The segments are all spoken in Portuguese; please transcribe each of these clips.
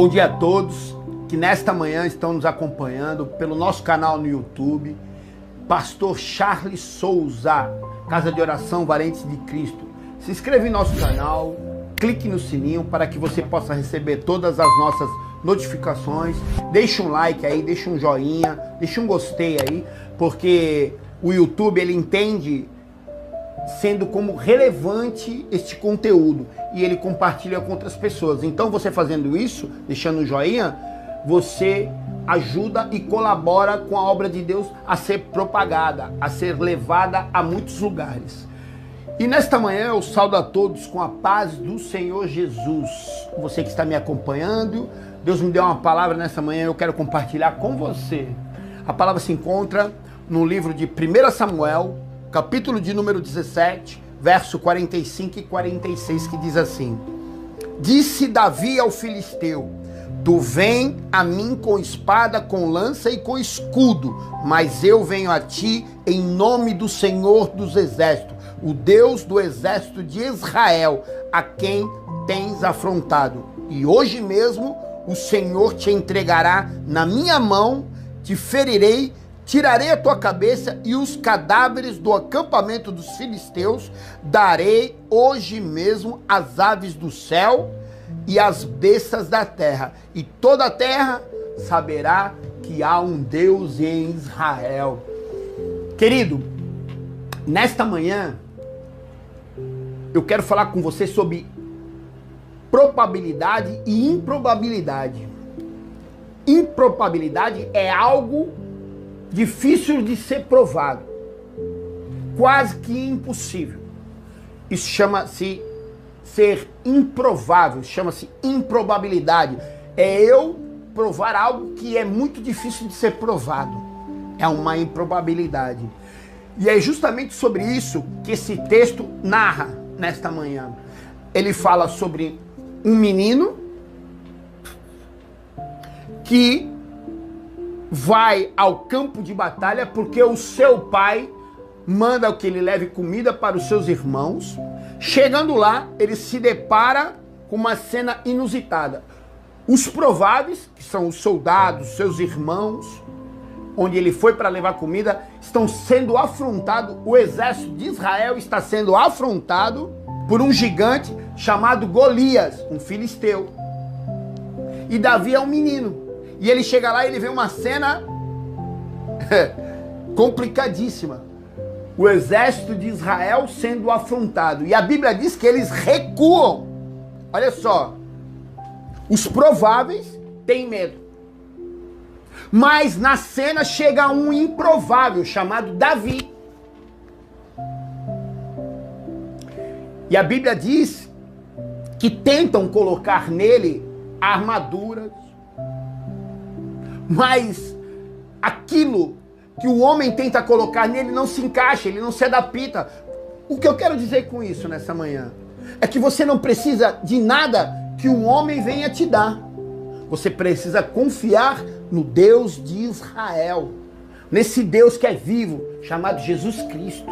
Bom dia a todos que nesta manhã estão nos acompanhando pelo nosso canal no YouTube, Pastor Charles Souza, Casa de Oração Valentes de Cristo. Se inscreva em nosso canal, clique no sininho para que você possa receber todas as nossas notificações. Deixe um like aí, deixe um joinha, deixe um gostei aí, porque o YouTube ele entende sendo como relevante este conteúdo e ele compartilha com outras pessoas. Então você fazendo isso, deixando um joinha, você ajuda e colabora com a obra de Deus a ser propagada, a ser levada a muitos lugares. E nesta manhã eu saúdo a todos com a paz do Senhor Jesus. Você que está me acompanhando, Deus me deu uma palavra nessa manhã, eu quero compartilhar com você. A palavra se encontra no livro de 1 Samuel, capítulo de número 17, verso 45 e 46, que diz assim: Disse Davi ao filisteu: Tu vem a mim com espada, com lança e com escudo, mas eu venho a ti em nome do Senhor dos Exércitos, o Deus do exército de Israel, a quem tens afrontado. E hoje mesmo o Senhor te entregará na minha mão, te ferirei, tirarei a tua cabeça e os cadáveres do acampamento dos filisteus darei hoje mesmo às aves do céu e às bestas da terra, e toda a terra saberá que há um Deus em Israel. Querido, nesta manhã eu quero falar com você sobre probabilidade e improbabilidade. Improbabilidade é algo difícil de ser provado, quase que impossível. Isso chama-se ser improvável, chama-se improbabilidade. É eu provar algo que é muito difícil de ser provado. É uma improbabilidade. E é justamente sobre isso que esse texto narra nesta manhã. Ele fala sobre um menino que vai ao campo de batalha porque o seu pai manda que ele leve comida para os seus irmãos. Chegando lá, ele se depara com uma cena inusitada. Os prováveis, que são os soldados, seus irmãos, onde ele foi para levar comida, estão sendo afrontados. O exército de Israel está sendo afrontado por um gigante chamado Golias, um filisteu. E Davi é um menino. E ele chega lá e ele vê uma cena complicadíssima. O exército de Israel sendo afrontado. E a Bíblia diz que eles recuam. Olha só. Os prováveis têm medo. Mas na cena chega um improvável chamado Davi. E a Bíblia diz que tentam colocar nele armaduras. Mas aquilo que o homem tenta colocar nele não se encaixa, ele não se adapta. O que eu quero dizer com isso nessa manhã é que você não precisa de nada que um homem venha te dar. Você precisa confiar no Deus de Israel, nesse Deus que é vivo, chamado Jesus Cristo.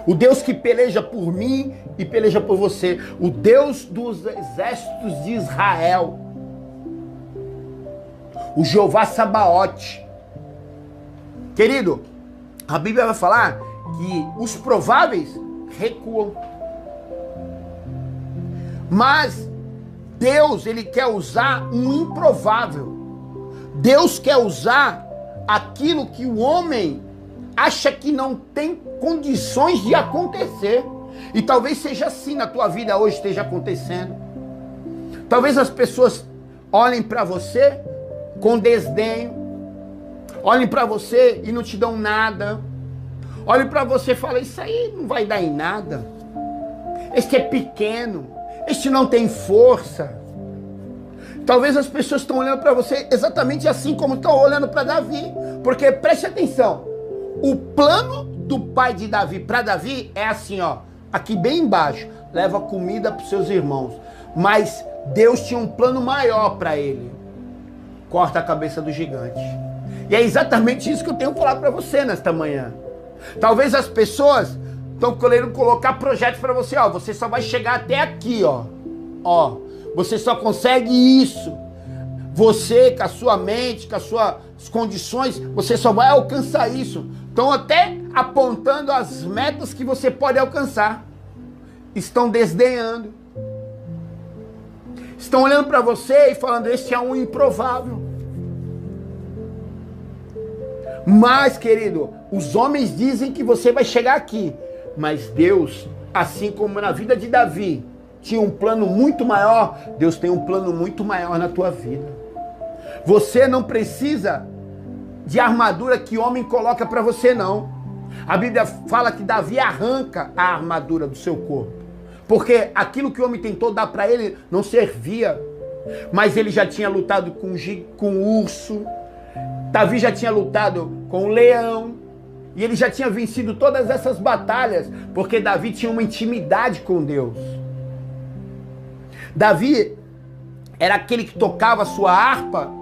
O Deus que peleja por mim e peleja por você. O Deus dos exércitos de Israel. O Jeová Sabaote. Querido, a Bíblia vai falar que os prováveis recuam. Mas Deus, ele quer usar um improvável. Deus quer usar aquilo que o homem acha que não tem condições de acontecer. E talvez seja assim na tua vida hoje, esteja acontecendo. Talvez as pessoas olhem para você com desdenho, olhem para você e não te dão nada, olhem para você e falam: isso aí não vai dar em nada, este é pequeno, este não tem força. Talvez as pessoas estão olhando para você exatamente assim como estão olhando para Davi, porque preste atenção, o plano do pai de Davi para Davi é assim, ó, aqui bem embaixo: leva comida para os seus irmãos. Mas Deus tinha um plano maior para ele: corta a cabeça do gigante. E é exatamente isso que eu tenho que falar para você nesta manhã. Talvez as pessoas estão querendo colocar projetos para você, ó, você só vai chegar até aqui, ó, você só consegue isso. Você, com a sua mente, com as suas condições, você só vai alcançar isso. Estão até apontando as metas que você pode alcançar. Estão desdenhando. Estão olhando para você e falando, esse é um improvável. Mas, querido, os homens dizem que você vai chegar aqui. Mas Deus, assim como na vida de Davi, tinha um plano muito maior, Deus tem um plano muito maior na tua vida. Você não precisa de armadura que homem coloca para você, não. A Bíblia fala que Davi arranca a armadura do seu corpo. Porque aquilo que o homem tentou dar para ele não servia. Mas ele já tinha lutado com urso. Davi já tinha lutado com o leão. E ele já tinha vencido todas essas batalhas. Porque Davi tinha uma intimidade com Deus. Davi era aquele que tocava a sua harpa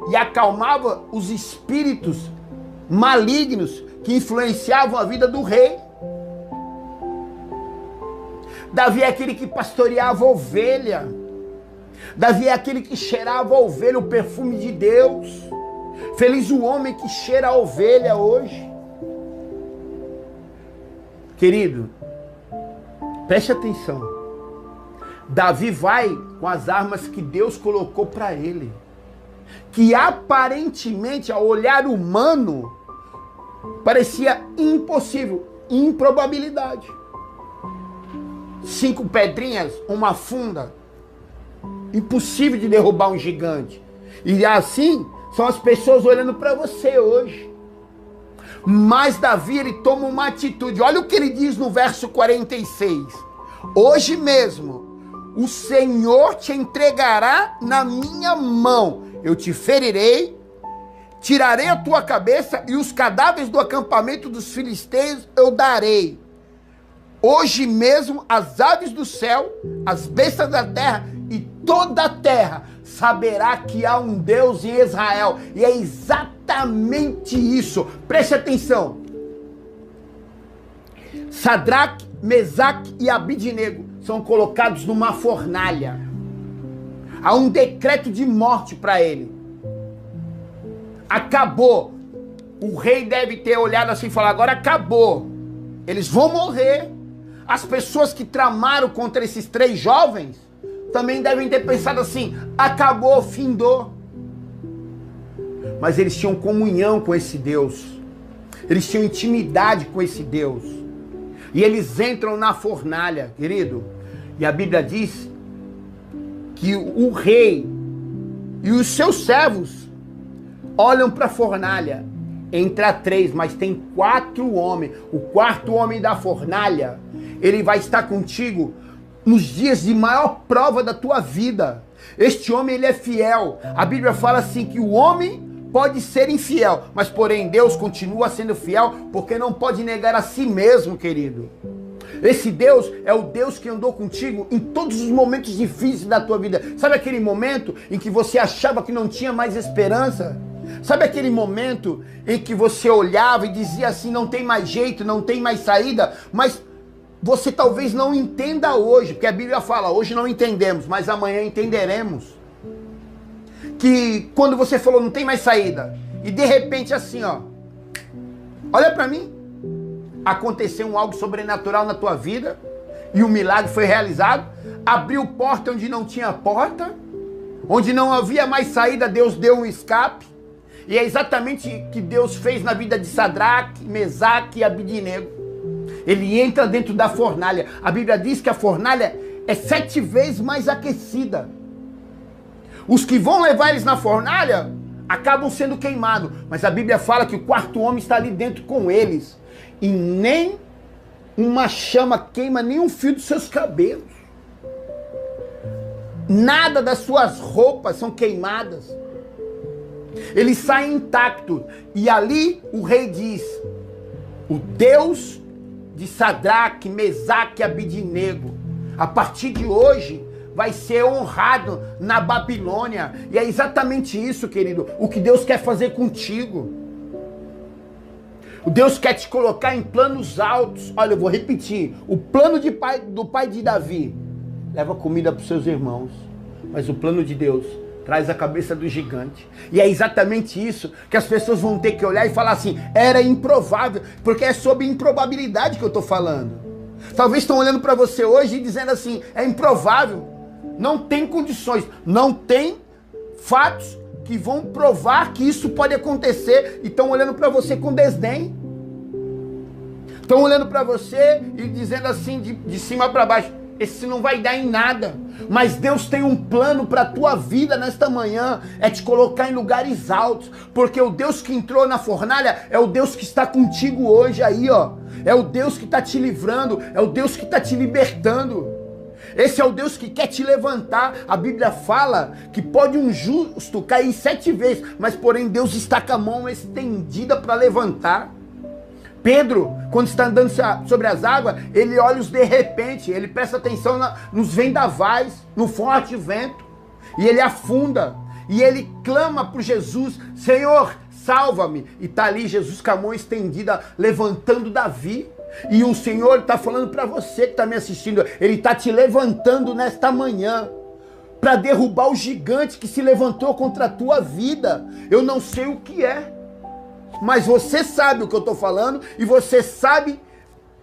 e acalmava os espíritos malignos que influenciavam a vida do rei. Davi é aquele que pastoreava a ovelha. Davi é aquele que cheirava a ovelha, o perfume de Deus. Feliz o homem que cheira a ovelha hoje. Querido, preste atenção. Davi vai com as armas que Deus colocou para ele. Que aparentemente, ao olhar humano, parecia impossível, improbabilidade. 5 pedrinhas, uma funda. Impossível de derrubar um gigante. E assim são as pessoas olhando para você hoje. Mas Davi, ele toma uma atitude. Olha o que ele diz no verso 46. Hoje mesmo, o Senhor te entregará na minha mão. Eu te ferirei, tirarei a tua cabeça e os cadáveres do acampamento dos filisteus eu darei. Hoje mesmo as aves do céu, as bestas da terra e toda a terra saberá que há um Deus em Israel. E é exatamente isso. Preste atenção. Sadraque, Mesaque e Abidnego são colocados numa fornalha. Há um decreto de morte para ele. Acabou. O rei deve ter olhado assim e falado, agora acabou. Eles vão morrer. As pessoas que tramaram contra esses 3 jovens também devem ter pensado assim, acabou, findou. Mas eles tinham comunhão com esse Deus. Eles tinham intimidade com esse Deus. E eles entram na fornalha, querido. E a Bíblia diz que o rei e os seus servos olham para a fornalha. Entra 3, mas tem 4 homens. O 4º homem da fornalha, ele vai estar contigo nos dias de maior prova da tua vida. Este homem, ele é fiel. A Bíblia fala assim que o homem pode ser infiel, mas porém Deus continua sendo fiel, porque não pode negar a si mesmo, querido. Esse Deus é o Deus que andou contigo em todos os momentos difíceis da tua vida. Sabe aquele momento em que você achava que não tinha mais esperança? Sabe aquele momento em que você olhava e dizia assim, não tem mais jeito, não tem mais saída, mas você talvez não entenda hoje, porque a Bíblia fala, hoje não entendemos, mas amanhã entenderemos. Que quando você falou, não tem mais saída, e de repente assim, ó, olha para mim, aconteceu algo sobrenatural na tua vida, e o milagre foi realizado, abriu porta onde não tinha porta, onde não havia mais saída, Deus deu um escape, e é exatamente o que Deus fez na vida de Sadraque, Mesaque e Abidnego. Ele entra dentro da fornalha. A Bíblia diz que a fornalha é 7 vezes mais aquecida. Os que vão levar eles na fornalha acabam sendo queimados. Mas a Bíblia fala que o 4º homem está ali dentro com eles. E nem uma chama queima nem um fio dos seus cabelos. Nada das suas roupas são queimadas. Eles saem intactos. E ali o rei diz, o Deus de Sadraque, Mesaque e Abidnego, a partir de hoje, vai ser honrado na Babilônia. E é exatamente isso, querido, o que Deus quer fazer contigo. O Deus quer te colocar em planos altos. Olha, eu vou repetir. O plano do pai de Davi leva comida para os seus irmãos. Mas o plano de Deus traz a cabeça do gigante. E é exatamente isso que as pessoas vão ter que olhar e falar assim, era improvável, porque é sobre improbabilidade que eu estou falando. Talvez estão olhando para você hoje e dizendo assim, é improvável, não tem condições, não tem fatos que vão provar que isso pode acontecer, e estão olhando para você com desdém. Estão olhando para você e dizendo assim, de cima para baixo, esse não vai dar em nada. Mas Deus tem um plano para a tua vida nesta manhã, é te colocar em lugares altos, porque o Deus que entrou na fornalha é o Deus que está contigo hoje aí, ó. É o Deus que está te livrando, é o Deus que está te libertando. Esse é o Deus que quer te levantar. A Bíblia fala que pode um justo cair 7 vezes, mas porém Deus está com a mão estendida para levantar. Pedro, quando está andando sobre as águas, ele olha os de repente, ele presta atenção nos vendavais, no forte vento, e ele afunda, e ele clama por Jesus, Senhor, salva-me, e está ali Jesus com a mão estendida, levantando Davi, e o Senhor está falando para você que está me assistindo, ele está te levantando nesta manhã, para derrubar o gigante que se levantou contra a tua vida. Eu não sei o que é, mas você sabe o que eu estou falando, e você sabe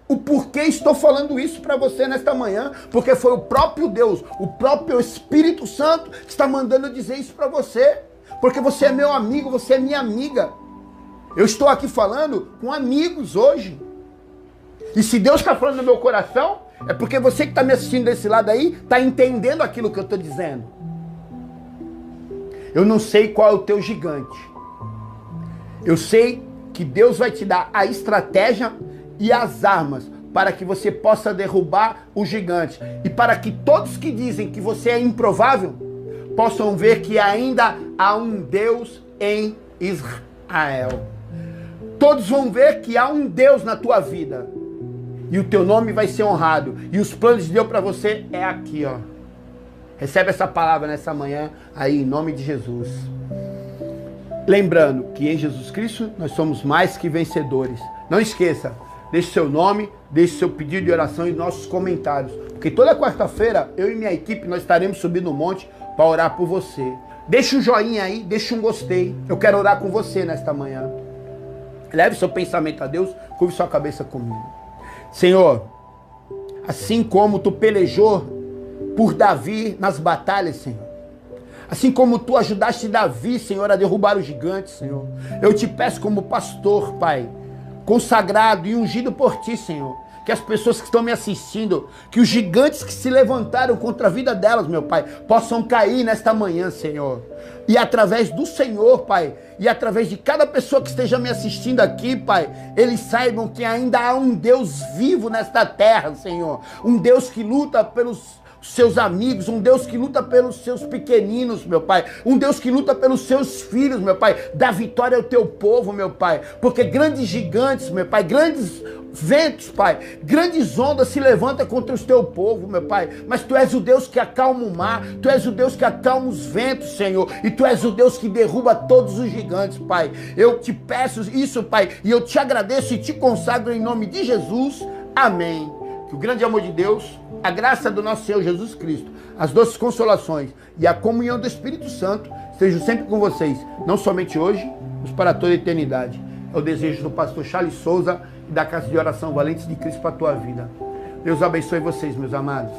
o porquê estou falando isso para você nesta manhã, porque foi o próprio Deus, o próprio Espírito Santo que está mandando eu dizer isso para você, porque você é meu amigo, você é minha amiga. Eu estou aqui falando com amigos hoje, e se Deus está falando no meu coração, é porque você que está me assistindo desse lado aí, está entendendo aquilo que eu estou dizendo. Eu não sei qual é o teu gigante. Eu sei que Deus vai te dar a estratégia e as armas para que você possa derrubar o gigante. E para que todos que dizem que você é improvável, possam ver que ainda há um Deus em Israel. Todos vão ver que há um Deus na tua vida. E o teu nome vai ser honrado. E os planos de Deus para você é aqui, ó. Recebe essa palavra nessa manhã aí, em nome de Jesus. Lembrando que em Jesus Cristo nós somos mais que vencedores. Não esqueça, deixe seu nome, deixe seu pedido de oração e nossos comentários. Porque toda quarta-feira, eu e minha equipe, nós estaremos subindo o monte para orar por você. Deixe um joinha aí, deixe um gostei. Eu quero orar com você nesta manhã. Leve seu pensamento a Deus, curve sua cabeça comigo. Senhor, assim como tu pelejou por Davi nas batalhas, Senhor, assim como tu ajudaste Davi, Senhor, a derrubar o gigante, Senhor, eu te peço como pastor, Pai, consagrado e ungido por ti, Senhor, que as pessoas que estão me assistindo, que os gigantes que se levantaram contra a vida delas, meu Pai, possam cair nesta manhã, Senhor. E através do Senhor, Pai, e através de cada pessoa que esteja me assistindo aqui, Pai, eles saibam que ainda há um Deus vivo nesta terra, Senhor. Um Deus que luta pelos seus amigos, um Deus que luta pelos seus pequeninos, meu Pai, um Deus que luta pelos seus filhos, meu Pai, dá vitória ao teu povo, meu Pai, porque grandes gigantes, meu Pai, grandes ventos, Pai, grandes ondas se levantam contra o teu povo, meu Pai, mas Tu és o Deus que acalma o mar, Tu és o Deus que acalma os ventos, Senhor, e Tu és o Deus que derruba todos os gigantes, Pai. Eu te peço isso, Pai, e eu te agradeço e te consagro em nome de Jesus, amém. Que o grande amor de Deus, a graça do nosso Senhor Jesus Cristo, as doces consolações e a comunhão do Espírito Santo estejam sempre com vocês, não somente hoje, mas para toda a eternidade. É o desejo do pastor Charles Souza e da Casa de Oração Valentes de Cristo para a tua vida. Deus abençoe vocês, meus amados.